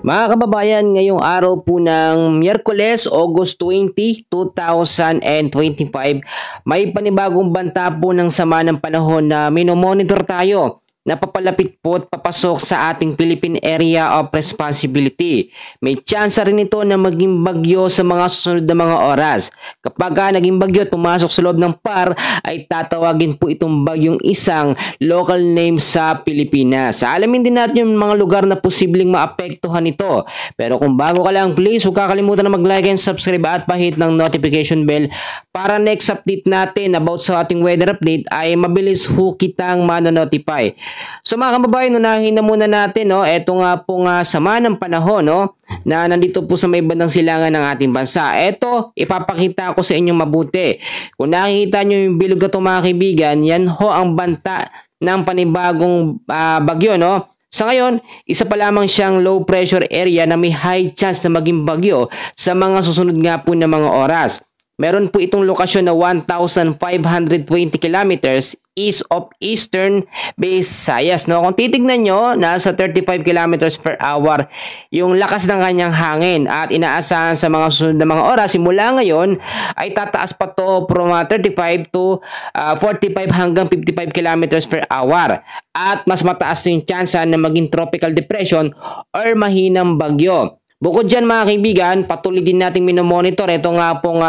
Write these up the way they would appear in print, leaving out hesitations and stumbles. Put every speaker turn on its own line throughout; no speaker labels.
Mga kababayan, ngayong araw po ng Miyerkules, August 20, 2025, may panibagong banta po ng sama ng panahon na minomonitor tayo na papalapit po at papasok sa ating Philippine Area of Responsibility. May tsansa rin ito na maging bagyo sa mga susunod na mga oras. Kapag naging bagyo at pumasok sa loob ng PAR, ay tatawagin po itong bagyong isang local name sa Pilipinas. Alamin din natin yung mga lugar na posibleng maapektuhan ito. Pero kung bago ka lang, please huwag kakalimutan na mag-like and subscribe at pahit ng notification bell para next update natin about sa ating weather update ay mabilis ho kitang manonotify. So mga kababayan, unahin na muna natin, no? Ito nga pong sama ng panahon, no? Na nandito po sa may bandang silangan ng ating bansa. Ito, ipapakita ko sa inyo mabuti. Kung nakikita nyo yung bilog na ito mga kaibigan, yan ho ang banta ng panibagong bagyo, no? Sa ngayon, isa pa lamang siyang low pressure area na may high chance na maging bagyo sa mga susunod nga po na mga oras. Meron po itong lokasyon na 1,520 kilometers east of Eastern Visayas. No? Kung titignan nyo, nasa 35 kilometers per hour yung lakas ng kanyang hangin at inaasahan sa mga susunod na mga oras. Simula ngayon ay tataas pa to from 35 to 45 hanggang 55 kilometers per hour. At mas mataas yung chance na maging tropical depression or mahinang bagyo. Bukod dyan mga kaibigan, patuloy din nating minomonitor ito nga pong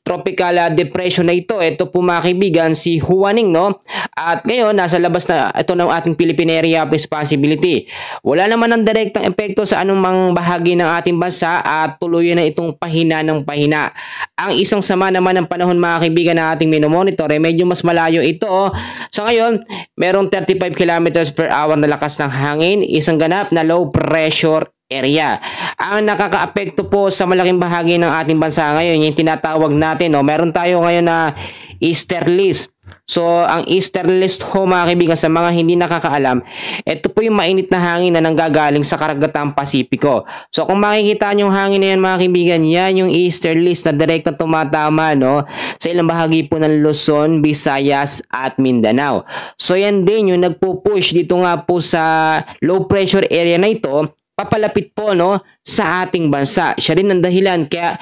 tropical depression na ito. Ito po mga kaibigan si Huaning, no? At ngayon nasa labas na ito ng ating Philippine Area of Responsibility. Wala naman ang direktang epekto sa anumang bahagi ng ating bansa at tuloy na itong pahina ng pahina. Ang isang sama naman ng panahon mga kaibigan na ating minomonitor ay medyo mas malayo ito. Sa ngayon, merong 35 kilometers per hour na lakas ng hangin, isang ganap na low pressure area. Ang nakakaapekto po sa malaking bahagi ng ating bansa ngayon, yung tinatawag natin, no? Meron tayo ngayon na easterlies. So, ang easterlies ho mga kaibigan, sa mga hindi nakakaalam, ito po yung mainit na hangin na nanggagaling sa karagatang Pasipiko. So, kung makikita nyo yung hangin na yan mga kaibigan, yan yung easterlies na direktang tumatama, no? Sa ilang bahagi po ng Luzon, Visayas at Mindanao. So, yan din yung nagpo-push dito nga po sa low pressure area na ito, papalapit po, no, sa ating bansa. Siya rin ang dahilan kaya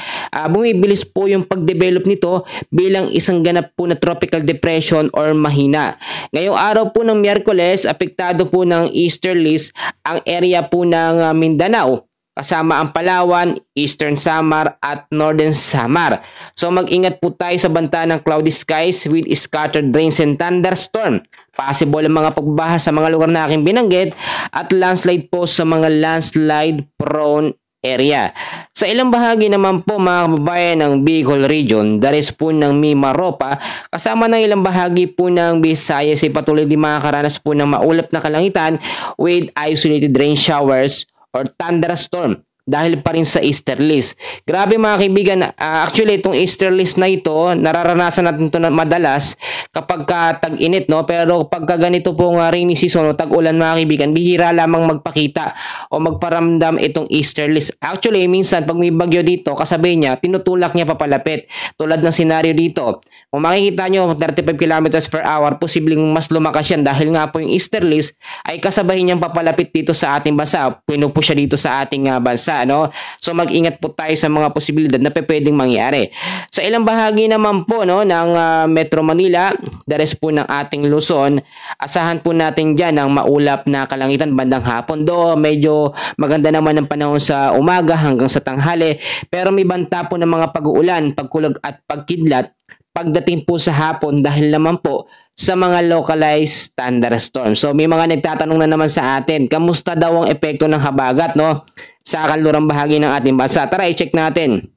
bumibilis po yung pagdevelop nito bilang isang ganap po na tropical depression or mahina. Ngayong araw po ng Miyerkules, apektado po ng easterlies ang area po ng Mindanao, kasama ang Palawan, Eastern Samar at Northern Samar. So mag-ingat po tayo sa banta ng cloudy skies with scattered rains and thunderstorm. Possible ang mga pagbaha sa mga lugar na aking binanggit at landslide po sa mga landslide prone area. Sa ilang bahagi naman po mga kababayan ng Bicol Region, daris po ng Mimaropa, kasama ng ilang bahagi po ng Visayas ay patuloy din makakaranas po ng maulap na kalangitan with isolated rain showers or thunderstorm dahil pa rin sa easterlies. Grabe mga kaibigan, actually itong easterlies na ito, nararanasan natin ito madalas kapag tag-init, no? Pero pagka ganito pong rainy season o tag-ulan mga kaibigan, bihira lamang magpakita o magparamdam itong easterlies. Actually, minsan pag may bagyo dito, kasabay niya, tinutulak niya papalapit. Tulad ng senaryo dito. Kung makikita nyo, 35 kilometers per hour, posibleng mas lumakas yan dahil nga po yung easterlies ay kasabay niyang papalapit dito sa ating bansa. Pinupush siya dito sa ating bansa. No? So mag-ingat po tayo sa mga posibilidad na pwedeng mangyari. Sa ilang bahagi naman po, no, ng Metro Manila, dares po ng ating Luzon, asahan po natin dyan ang maulap na kalangitan bandang hapon. Do medyo maganda naman ang panahon sa umaga hanggang sa tanghali, pero may banta po ng mga pag-uulan, pagkulag at pagkidlat pagdating po sa hapon dahil naman po sa mga localized thunderstorm. So may mga nagtatanong na naman sa atin, kamusta daw ang epekto ng habagat, no, sa kanlurang bahagi ng ating bansa? Tara, i-check natin.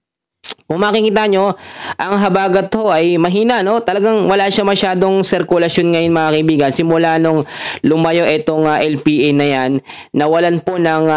Kung makikita nyo, ang habagat ho ay mahina, no? Talagang wala siya masyadong sirkulasyon ngayon mga kaibigan. Simula nung lumayo itong LPA na yan, nawalan po ng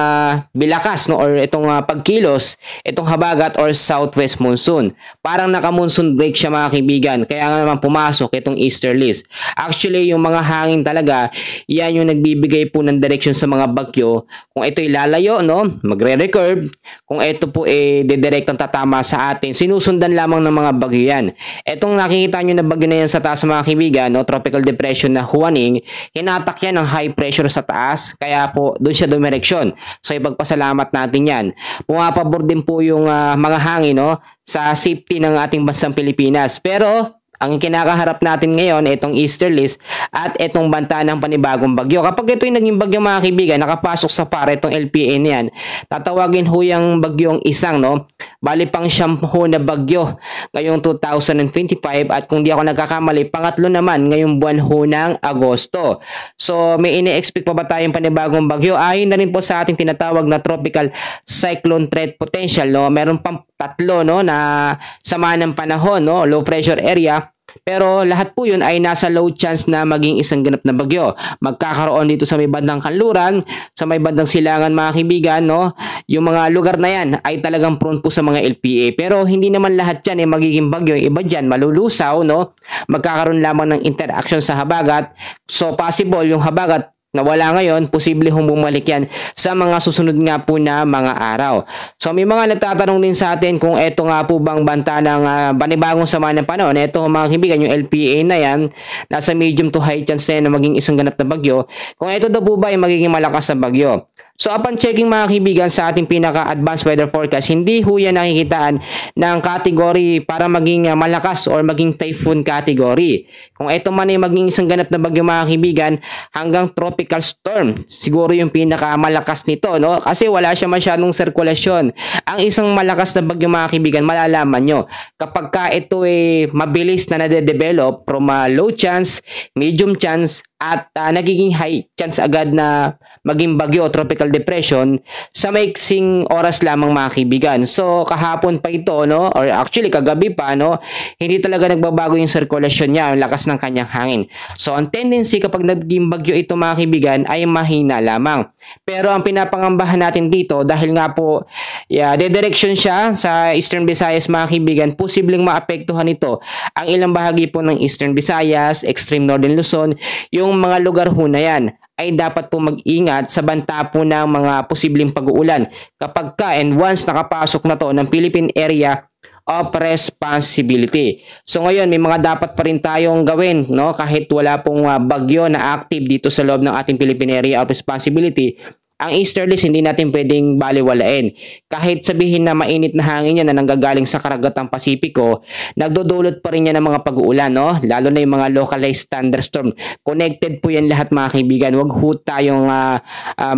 bilakas, no? Or itong pagkilos, itong habagat or southwest monsoon. Parang naka-monsoon break siya mga kaibigan. Kaya nga naman pumasok itong easterlies. Actually, yung mga hangin talaga, yan yung nagbibigay po ng direction sa mga bagyo. Kung ito'y lalayo, no? Magre-recurve. Kung ito po didirektang tatama sa ating natin, sinusundan lamang ng mga bagyo yan. Etong nakikita nyo na bagyo na yan sa taas mga kaibigan, no, tropical depression na Huaning, hinatak yan ng high pressure sa taas, kaya po doon siya dumireksyon. So ipagpasalamat natin yan. Pumapabor din po yung mga hangin, no, sa safety ng ating bansang Pilipinas. Pero ang kinakaharap natin ngayon, itong easterlies at itong banta ng panibagong bagyo. Kapag ito yung naging bagyo mga kaibigan, nakapasok sa para itong LPA na yan, tatawagin ho yung bagyong isang, no? Bali pang siyam ho na bagyo ngayong 2025 at kung di ako nagkakamali, pangatlo naman ngayong buwan ho ng Agosto. So may ini-expect pa ba tayong panibagong bagyo? Ayon na rin po sa ating tinatawag na tropical cyclone threat potential, no? Meron pang tatlo, no, na sama ng panahon, no, low pressure area. Pero lahat po yun ay nasa low chance na maging isang ganap na bagyo. Magkakaroon dito sa may bandang kanluran, sa may bandang silangan mga kaibigan, no? Yung mga lugar na yan ay talagang prone po sa mga LPA. Pero hindi naman lahat yan ay magiging bagyo. Iba dyan, malulusaw, no? Magkakaroon lamang ng interaction sa habagat. So possible yung habagat na wala ngayon, posible bumalik yan sa mga susunod nga po na mga araw. So may mga nagtatanong din sa atin kung eto nga po bang banta ng panibagong sama ng panahon. Eto mga kaibigan, yung LPA na yan, nasa medium to high chance na maging isang ganap na bagyo. Kung eto daw po ba ay magiging malakas na bagyo. So upon checking mga kaibigan sa ating pinaka-advanced weather forecast, hindi ho yan nakikitaan ng category para maging malakas or maging typhoon category. Kung ito man ay maging isang ganap na bagyo mga kaibigan, hanggang tropical storm, siguro yung pinaka-malakas nito, no? Kasi wala siya masyadong sirkulasyon. Ang isang malakas na bagyo mga kaibigan, malalaman nyo kapag ka ito ay mabilis na nade-develop from low chance, medium chance, at nagiging high chance agad na maging bagyo o tropical depression sa maiksing oras lamang mga kaibigan. So kahapon pa ito, no, or actually kagabi pa, no, hindi talaga nagbabago yung sirkulasyon niya, yung lakas ng kanyang hangin. So ang tendency kapag naging bagyo ito mga kaibigan ay mahina lamang. Pero ang pinapangambahan natin dito dahil nga po dedirection siya sa Eastern Visayas mga kaibigan, posibleng maapektuhan ito ang ilang bahagi po ng Eastern Visayas, Extreme Northern Luzon, yung mga lugar ho na yan ay dapat po mag-ingat sa banta po ng mga posibleng pag-uulan kapag ka and once nakapasok na to ng Philippine Area of Responsibility. So ngayon may mga dapat pa rin tayong gawin, no, kahit wala pong bagyo na active dito sa loob ng ating Philippine Area of Responsibility. Ang easterlies hindi natin pwedeng baliwalain. Kahit sabihin na mainit na hangin yan na nanggagaling sa karagatang Pasipiko, nagdudulot pa rin yan ng mga pag-uulan, no? Lalo na yung mga localized thunderstorm. Connected po yan lahat mga kaibigan. Huwag ho tayong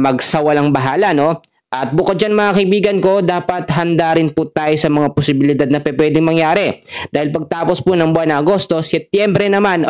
magsawalang bahala, no? At bukod dyan mga kaibigan ko, dapat handa rin po tayo sa mga posibilidad na pwedeng mangyari. Dahil pagtapos po ng buwan ng Agosto, Setyembre naman,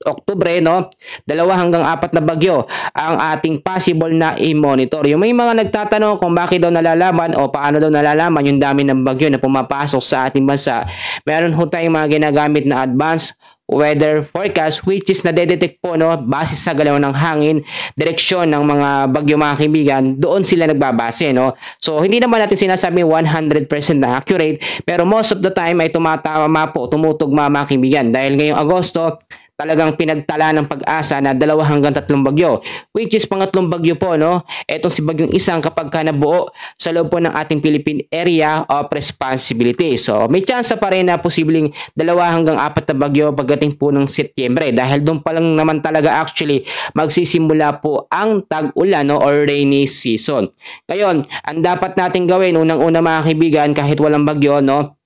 Oktubre, no, 2 hanggang 4 na bagyo ang ating possible na i-monitor. Yung may mga nagtatanong kung bakit daw nalalaman o paano daw nalalaman yung dami ng bagyo na pumapasok sa ating bansa. Meron ho tayong mga ginagamit na advanced weather forecast which is nadedetect po, no, base sa galaw ng hangin, direksyon ng mga bagyo mga kaibigan, doon sila nagbabase, no. So hindi naman natin sinasabi 100% na accurate, pero most of the time ay tumatama po, tumutugma mga kaibigan dahil ngayong Agosto talagang pinagtala ng Pag-asa na 2 hanggang 3 bagyo, which is pangatlong bagyo po, no. Etong si bagyong isang kapag ka nabuo sa loob po ng ating Philippine Area of Responsibility. So may chance pa rin na posibleng 2 hanggang 4 na bagyo pagdating po ng Setyembre dahil doon pa lang naman talaga actually magsisimula po ang tag-ulan, no, or rainy season. Ngayon, ang dapat natin gawin unang-una mga kaibigan kahit walang bagyo, no,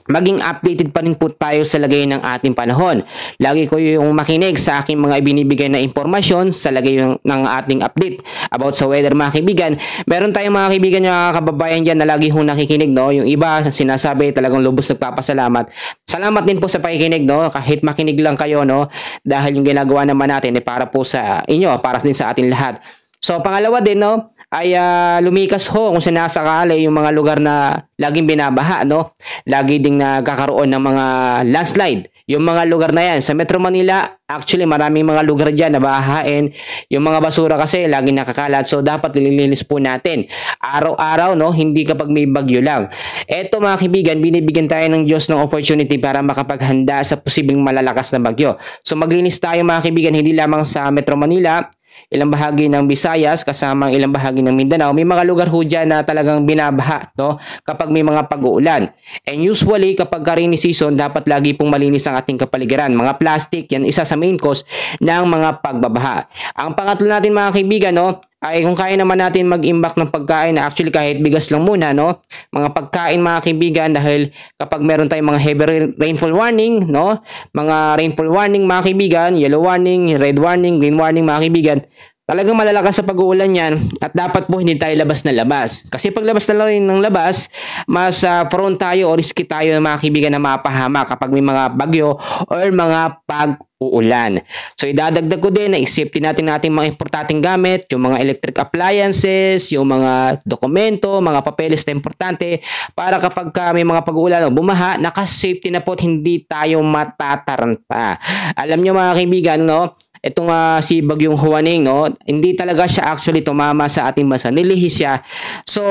maging updated pa rin po tayo sa lagay ng ating panahon. Lagi ko yung makinig sa aking mga ibinibigay na impormasyon sa lagay ng ating update about sa weather mga kaibigan. Meron tayong mga kaibigan na kababayan dyan na lagi hong nakikinig, no. Yung iba sinasabi talagang lubos nagpapasalamat. Salamat din po sa pakikinig, no, kahit makinig lang kayo, no, dahil yung ginagawa naman natin ay para po sa inyo, para din sa atin lahat. So pangalawa din, no, ay lumikas ho kung sinasakali yung mga lugar na laging binabaha, no? Lagi ding nagkakaroon ng mga landslide. Yung mga lugar na yan sa Metro Manila, actually maraming mga lugar dyan na bahain. Yung mga basura kasi laging nakakalat, so dapat nililinis po natin araw-araw, no, hindi kapag may bagyo lang. Eto mga kaibigan, binibigyan tayo ng Diyos ng opportunity para makapaghanda sa posibleng malalakas na bagyo. So maglinis tayo mga kaibigan, hindi lamang sa Metro Manila, ilang bahagi ng Visayas kasama ang ilang bahagi ng Mindanao, may mga lugar ho dyan na talagang binabaha, no? Kapag may mga pag-uulan. And usually kapag rainy season, dapat lagi pong malinis ang ating kapaligiran. Mga plastic, yan isa sa main cause ng mga pagbabaha. Ang pangatlo natin mga kaibigan, no, ay kung kaya naman natin mag-imbak ng pagkain na actually kahit bigas lang muna, no? Mga pagkain mga kaibigan, dahil kapag meron tayong mga heavy rainfall warning, no? Mga rainfall warning mga kaibigan, yellow warning, red warning, green warning mga kaibigan, talagang malalakas sa pag-uulan yan at dapat po hindi tayo labas na labas. Kasi pag labas na lang ng labas, mas prone tayo o risky tayo ng mga kaibigan na mapahama kapag may mga bagyo or mga pag-uulan. So idadagdag ko din na i-safety natin mga importanteng gamit, yung mga electric appliances, yung mga dokumento, mga papeles na importante para kapag may mga pag-uulan o bumaha, naka-safety na po at hindi tayo matataranta. Alam nyo mga kaibigan, no? Itong si Bagyong Juaning, no, hindi talaga siya actually tumama sa ating bansa. Nilihis siya. So,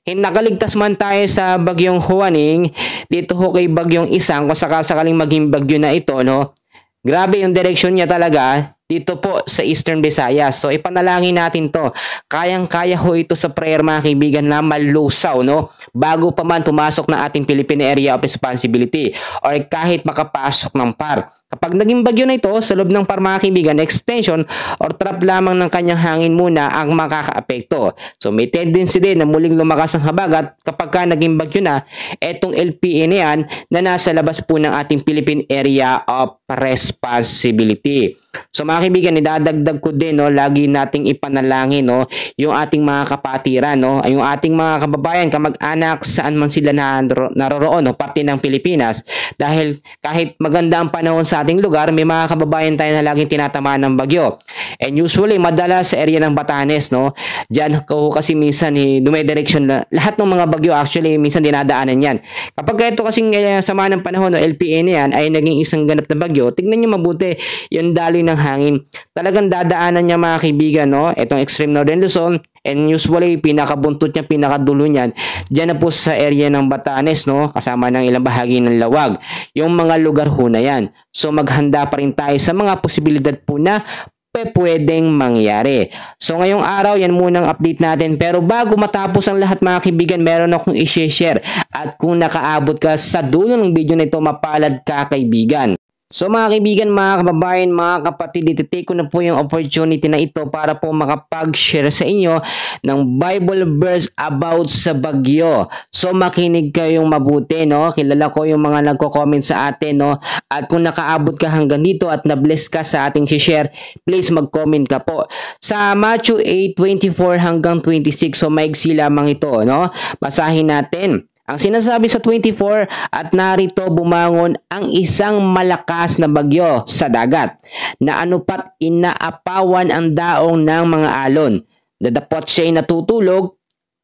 nakaligtas man tayo sa Bagyong Juaning, dito ho kay Bagyong Isang, kung sakaling maging bagyo na ito, no, grabe yung direksyon niya talaga dito po sa Eastern Visayas. So, ipanalangin natin to. Kayang-kaya ho ito sa prayer mga kaibigan na malusaw, no? Bago pa man pumasok na ating Philippine Area of Responsibility or kahit makapasok ng PAR. Kapag naging bagyo na ito, sa loob ng PAR mga kaibigan, extension or trap lamang ng kanyang hangin muna ang makakaapekto. So may tendency din na muling lumakas ang habagat kapag ka naging bagyo na etong LPA na yan na nasa labas po ng ating Philippine Area of Responsibility. So mga kaibigan, idadagdag ko din, no, lagi nating ipanalangin, no, yung ating mga kapatiran, no, yung ating mga kababayan, kamag-anak, saan man sila naroroon, no, parte ng Pilipinas. Dahil kahit maganda ang panahon sa ating lugar, may mga kababayan tayo na laging tinatamaan ng bagyo. And usually, madalas sa area ng Batanes, no, dyan kasi minsan dumedireksyon na lahat ng mga bagyo, actually minsan dinadaanan yan. Kapag ito kasing sama ng panahon, no, LPA na yan ay naging isang ganap na bagyo, tignan nyo mabuti yung daloy ng hangin. Talagang dadaanan niya mga kaibigan, no, itong extreme northern Luzon, and usually pinakabuntot niya, pinakadulo niyan diyan na po sa area ng Batanes, no, kasama ng ilang bahagi ng Lawag, yung mga lugar ho na yan. So maghanda pa rin tayo sa mga posibilidad po na pwedeng mangyari. So ngayong araw, yan munang update natin. Pero bago matapos ang lahat mga kaibigan, meron akong i-share. At kung nakaabot ka sa dulo ng video na ito, mapalad ka kaibigan. So mga kaibigan, mga kababayan, mga kapatid, ititake ko na po yung opportunity na ito para po makapag-share sa inyo ng Bible verse about sa bagyo. So makinig kayong mabuti, no? Kilala ko yung mga nagko-comment sa atin, no? At kung nakaabot ka hanggang dito at na-bless ka sa ating share, please mag-comment ka po. Sa Matthew 8:24 hanggang 26, so maigsi lamang ito, no? Basahin natin. Ang sinasabi sa 24, at narito bumangon ang isang malakas na bagyo sa dagat, na anupat inaapawan ang daong ng mga alon. Dadapot siya'y natutulog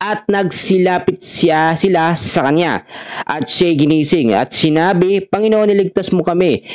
at nagsilapit sila sa kanya. At siya'y ginising at sinabi, Panginoon, niligtas mo kami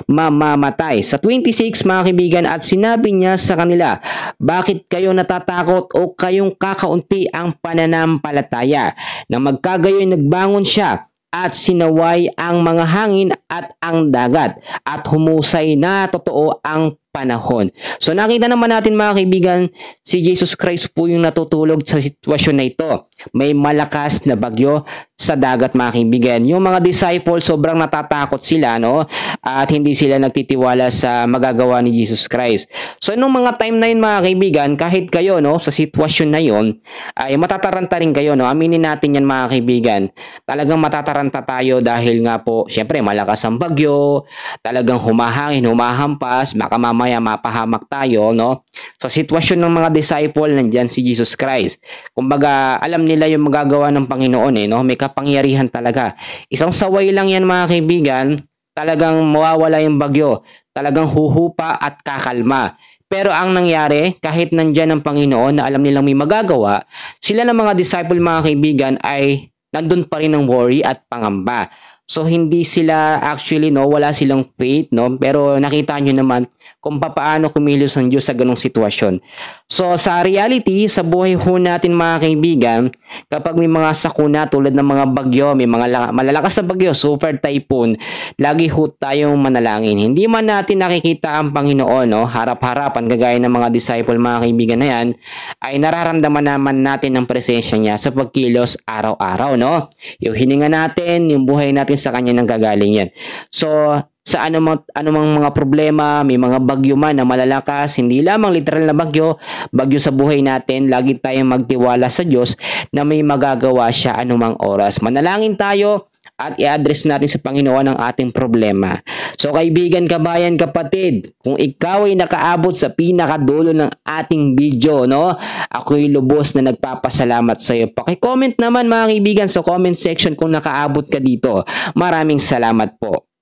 mamamatay. Sa 26 mga kaibigan, at sinabi niya sa kanila, bakit kayo natatakot o kayong kakaunti ang pananampalataya? Nang magkagayoy nagbangon siya at sinaway ang mga hangin at ang dagat at humusay na totoo ang panahon. So nakita naman natin mga kaibigan, si Jesus Christ po yung natutulog sa sitwasyon na ito. May malakas na bagyo sa dagat mga kaibigan. Yung mga disciples sobrang natatakot sila, no? At hindi sila nagtitiwala sa magagawa ni Jesus Christ. So nung mga time na yun mga kaibigan, kahit kayo, no, sa sitwasyon na yun, ay matataranta rin kayo, no? Aminin natin yan mga kaibigan. Talagang matataranta tayo dahil nga po, syempre malakas ang bagyo, talagang humahangin, humahampas, baka mamaya mapahamak tayo, no? Sa sitwasyon ng mga disciple, nandyan si Jesus Christ. Kumbaga, alam nila yung magagawa ng Panginoon, no? May kapangyarihan talaga. Isang saway lang yan mga kaibigan, talagang mawawala yung bagyo. Talagang huhupa at kakalma. Pero ang nangyari, kahit nandyan ang Panginoon na alam nilang may magagawa, sila ng mga disciple mga kaibigan ay nandun pa rin ang worry at pangamba. So hindi sila actually, no, wala silang faith, no, pero nakita nyo naman kung paano kumilos ang Diyos sa ganong sitwasyon. So sa reality, sa buhay ho natin mga kaibigan, kapag may mga sakuna tulad ng mga bagyo, may mga malalakas na bagyo, super typhoon, lagi ho tayong manalangin. Hindi man natin nakikita ang Panginoon, no? Harap-harapan, kagaya ng mga disciple mga kaibigan na yan, ay nararamdaman naman natin ang presensya niya sa pagkilos araw-araw, no? Yung hininga natin, yung buhay natin sa kanya nang gagaling yan. So, sa anumang mga problema, may mga bagyo man na malalakas, hindi lamang literal na bagyo, bagyo sa buhay natin, lagi tayong magtiwala sa Diyos na may magagawa siya anumang oras. Manalangin tayo at i-address natin sa Panginoon ang ating problema. So kaibigan, kabayan, kapatid, kung ikaw ay nakaabot sa pinakadulo ng ating video, no? Ako'y lubos na nagpapasalamat sa iyo. Paki-comment naman mga kaibigan sa comment section kung nakaabot ka dito. Maraming salamat po.